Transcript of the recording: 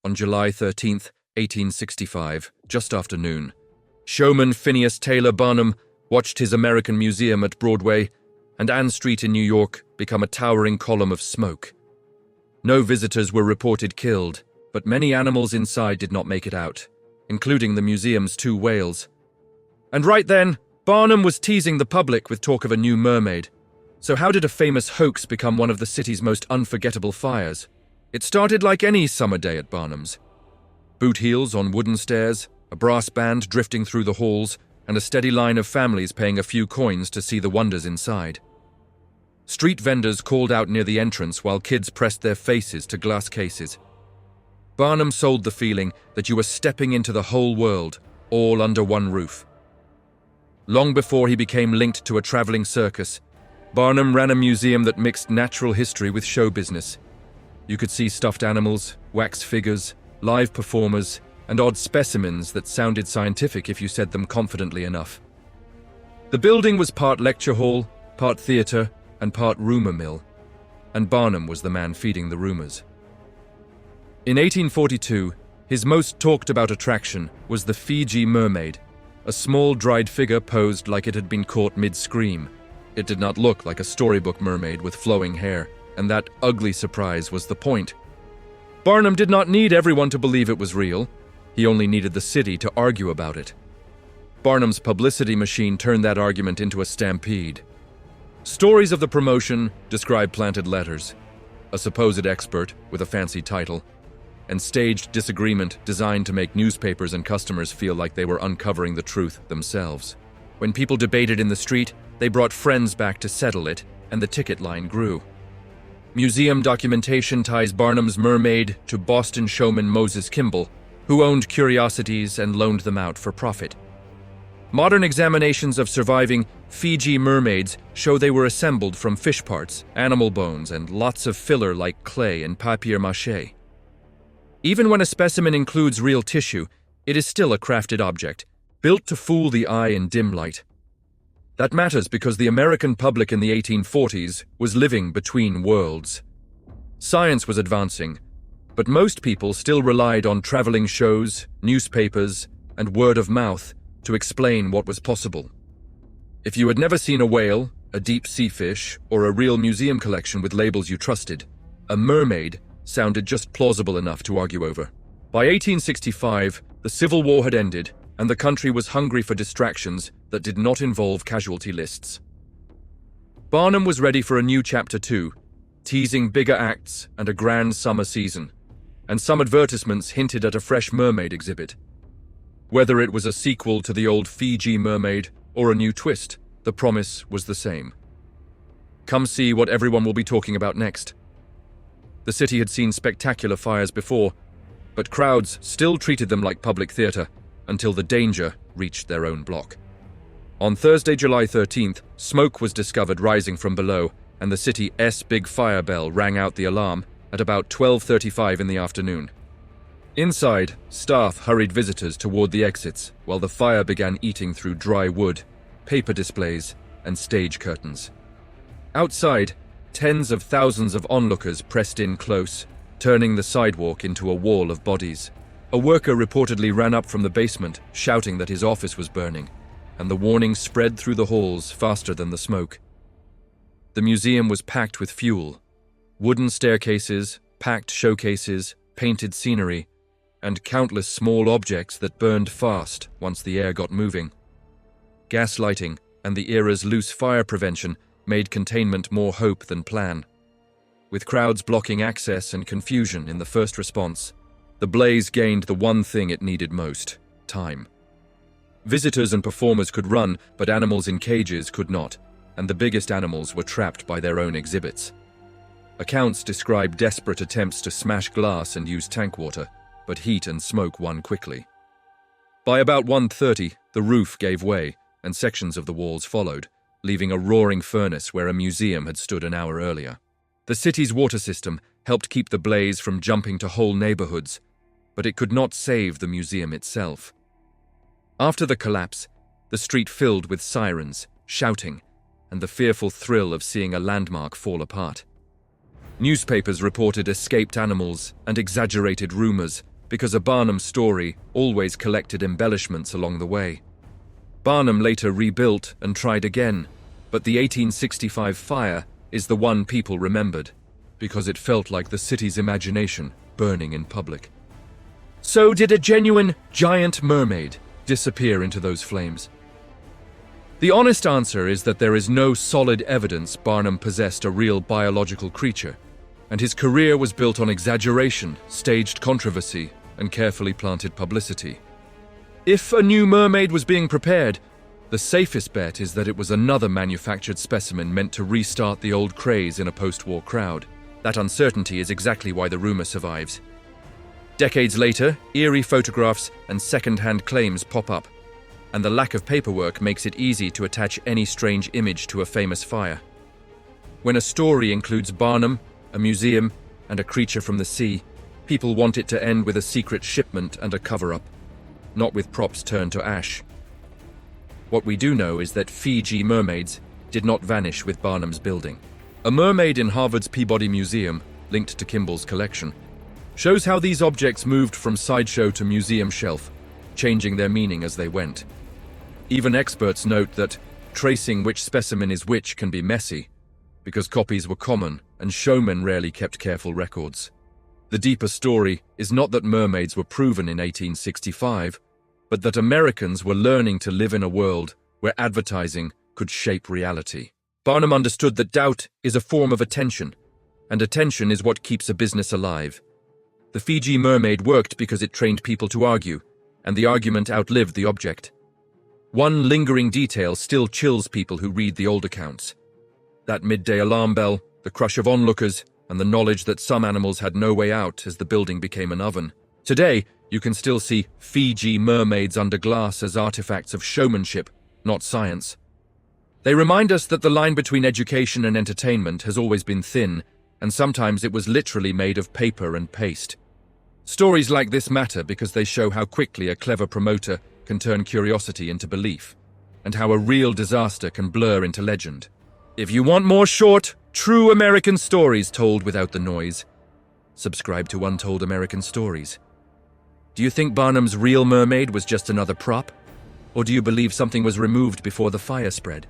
On July 13th, 1865, just after noon, showman Phineas Taylor Barnum watched his American Museum at Broadway and Ann Street in New York become a towering column of smoke. No visitors were reported killed, but many animals inside did not make it out, including the museum's 2 whales. And right then, Barnum was teasing the public with talk of a new mermaid. So how did a famous hoax become one of the city's most unforgettable fires? It started like any summer day at Barnum's. Boot heels on wooden stairs, a brass band drifting through the halls, and a steady line of families paying a few coins to see the wonders inside. Street vendors called out near the entrance while kids pressed their faces to glass cases. Barnum sold the feeling that you were stepping into the whole world, all under one roof. Long before he became linked to a traveling circus, Barnum ran a museum that mixed natural history with show business. You could see stuffed animals, wax figures, live performers, and odd specimens that sounded scientific if you said them confidently enough. The building was part lecture hall, part theater, and part rumor mill, and Barnum was the man feeding the rumors. In 1842, his most talked about attraction was the Fiji Mermaid, a small dried figure posed like it had been caught mid-scream. It did not look like a storybook mermaid with flowing hair, and that ugly surprise was the point. Barnum did not need everyone to believe it was real. He only needed the city to argue about it. Barnum's publicity machine turned that argument into a stampede. Stories of the promotion described planted letters, a supposed expert with a fancy title, and staged disagreement designed to make newspapers and customers feel like they were uncovering the truth themselves. When people debated in the street, they brought friends back to settle it, and the ticket line grew. Museum documentation ties Barnum's mermaid to Boston showman Moses Kimball, who owned curiosities and loaned them out for profit. Modern examinations of surviving Fiji mermaids show they were assembled from fish parts, animal bones, and lots of filler like clay and papier-mâché. Even when a specimen includes real tissue, it is still a crafted object, built to fool the eye in dim light. That matters because the American public in the 1840s was living between worlds. Science was advancing, but most people still relied on traveling shows, newspapers, and word of mouth to explain what was possible. If you had never seen a whale, a deep sea fish, or a real museum collection with labels you trusted, a mermaid sounded just plausible enough to argue over. By 1865, the Civil War had ended, and the country was hungry for distractions that did not involve casualty lists. Barnum was ready for a new chapter too, teasing bigger acts and a grand summer season, and some advertisements hinted at a fresh mermaid exhibit. Whether it was a sequel to the old Fiji Mermaid or a new twist, the promise was the same. Come see what everyone will be talking about next. The city had seen spectacular fires before, but crowds still treated them like public theater until the danger reached their own block. On Thursday, July 13th, smoke was discovered rising from below, and the city's big fire bell rang out the alarm at about 12:35 in the afternoon. Inside, staff hurried visitors toward the exits while the fire began eating through dry wood, paper displays, and stage curtains. Outside, tens of thousands of onlookers pressed in close, turning the sidewalk into a wall of bodies. A worker reportedly ran up from the basement, shouting that his office was burning, and the warning spread through the halls faster than the smoke. The museum was packed with fuel, wooden staircases, packed showcases, painted scenery, and countless small objects that burned fast once the air got moving. Gas lighting and the era's loose fire prevention made containment more hope than plan. With crowds blocking access and confusion in the first response, the blaze gained the one thing it needed most: time. Visitors and performers could run, but animals in cages could not, and the biggest animals were trapped by their own exhibits. Accounts describe desperate attempts to smash glass and use tank water, but heat and smoke won quickly. By about 1:30, the roof gave way, and sections of the walls followed, leaving a roaring furnace where a museum had stood an hour earlier. The city's water system helped keep the blaze from jumping to whole neighborhoods, but it could not save the museum itself. After the collapse, the street filled with sirens, shouting, and the fearful thrill of seeing a landmark fall apart. Newspapers reported escaped animals and exaggerated rumors because a Barnum story always collected embellishments along the way. Barnum later rebuilt and tried again, but the 1865 fire is the one people remembered because it felt like the city's imagination burning in public. So did a genuine giant mermaid disappear into those flames? The honest answer is that there is no solid evidence Barnum possessed a real biological creature, and his career was built on exaggeration, staged controversy, and carefully planted publicity. If a new mermaid was being prepared, the safest bet is that it was another manufactured specimen meant to restart the old craze in a post-war crowd. That uncertainty is exactly why the rumor survives. Decades later, eerie photographs and second-hand claims pop up, and the lack of paperwork makes it easy to attach any strange image to a famous fire. When a story includes Barnum, a museum, and a creature from the sea, people want it to end with a secret shipment and a cover-up, not with props turned to ash. What we do know is that Fiji mermaids did not vanish with Barnum's building. A mermaid in Harvard's Peabody Museum, linked to Kimball's collection, shows how these objects moved from sideshow to museum shelf, changing their meaning as they went. Even experts note that tracing which specimen is which can be messy, because copies were common and showmen rarely kept careful records. The deeper story is not that mermaids were proven in 1865, but that Americans were learning to live in a world where advertising could shape reality. Barnum understood that doubt is a form of attention, and attention is what keeps a business alive. The Fiji Mermaid worked because it trained people to argue, and the argument outlived the object. One lingering detail still chills people who read the old accounts. That midday alarm bell, the crush of onlookers, and the knowledge that some animals had no way out as the building became an oven. Today, you can still see Fiji mermaids under glass as artifacts of showmanship, not science. They remind us that the line between education and entertainment has always been thin, and sometimes it was literally made of paper and paste. Stories like this matter because they show how quickly a clever promoter can turn curiosity into belief, and how a real disaster can blur into legend. If you want more short, true American stories told without the noise, subscribe to Untold American Stories. Do you think Barnum's real mermaid was just another prop? Or do you believe something was removed before the fire spread?